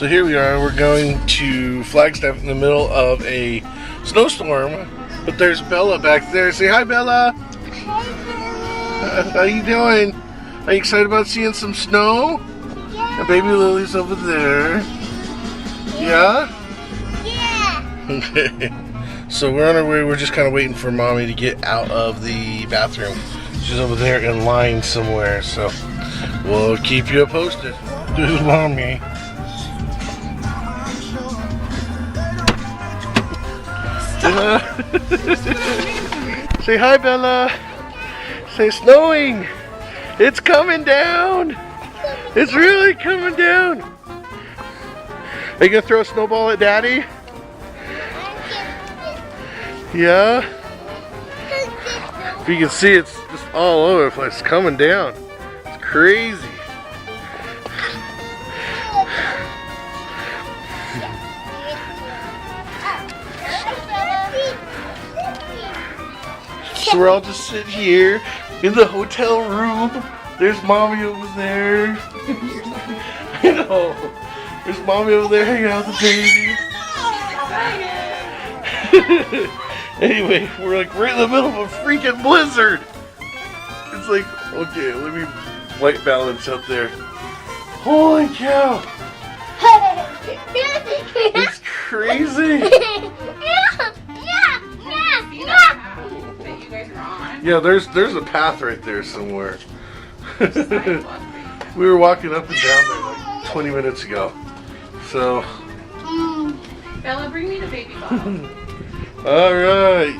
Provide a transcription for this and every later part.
So here we are, we're going to Flagstaff in the middle of a snowstorm, but there's Bella back there. Say hi, Bella. How you doing? Are you excited about seeing some snow? Yeah. And baby Lily's over there. Yeah? Yeah. Okay. So we're on our way, we're just kind of waiting for Mommy to get out of the bathroom. She's over there in line somewhere, so we'll keep you posted. This is Mommy. Say hi, Bella. Say snowing. It's coming down. It's really coming down. Are you gonna throw a snowball at Daddy? Yeah. If you can see, it's just all over the place. It's coming down. It's crazy. So we're all just sitting here in the hotel room. There's Mommy over there. I know. There's Mommy over there hanging out with the baby. Anyway, we're like right in the middle of a freaking blizzard. It's like, okay, let me white balance up there. Holy cow. It's crazy. Yeah, there's a path right there somewhere. We were walking up and down there like 20 minutes ago. So. Bella, bring me the baby bottle. Alright.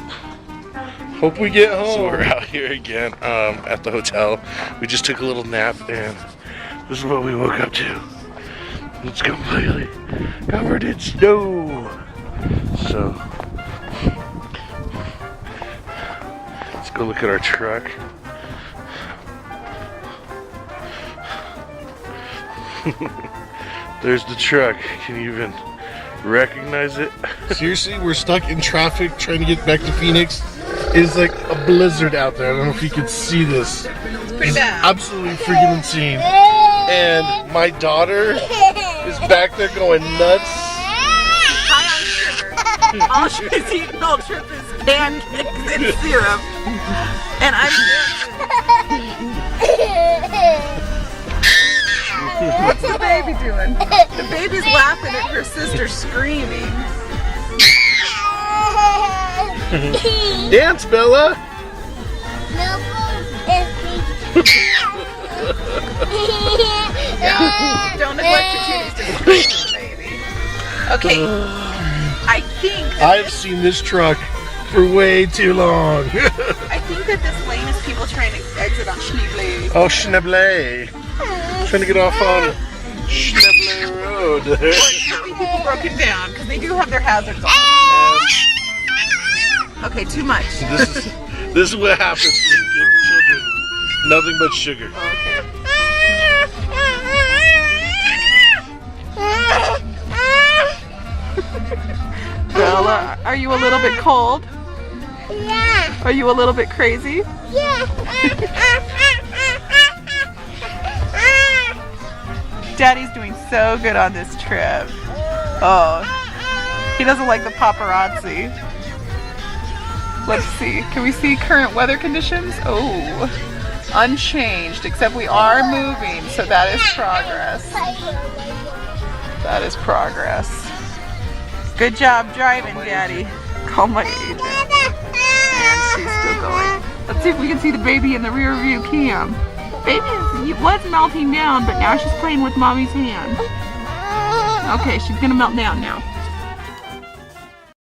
Hope we get home. So we're out here again at the hotel. We just took a little nap and this is what we woke up to. It's completely covered in snow. So. Go look at our truck. There's the truck. Can you even recognize it? Seriously, we're stuck in traffic trying to get back to Phoenix. It's like a blizzard out there. I don't know if you can see this. It's absolutely freaking insane. And my daughter is back there going nuts. High on sugar. All she's eating all trip is pancakes and syrup. And I'm what's the baby doing? The baby's laughing at her sister screaming. Dance, Bella! Don't neglect your duties to scream, baby. Okay, I think I've seen this truck for way too long. I think that this lane is people trying to exit on Schneebly. Oh, Schneebly. Trying to get off on Schneebly Road. Or it could be people broken down, because they do have their hazards on. Okay, too much. This is what happens when you give children nothing but sugar. Okay. Bella, are you a little bit cold? Yeah. Are you a little bit crazy? Yeah. Daddy's doing so good on this trip. Oh, he doesn't like the paparazzi. Let's see. Can we see current weather conditions? Oh, unchanged, except we are moving, so that is progress. That is progress. Good job driving, Daddy. Call my agent. And she's still going. Let's see if we can see the baby in the rear view cam. Baby was melting down, but now she's playing with Mommy's hand. Okay, she's gonna melt down now.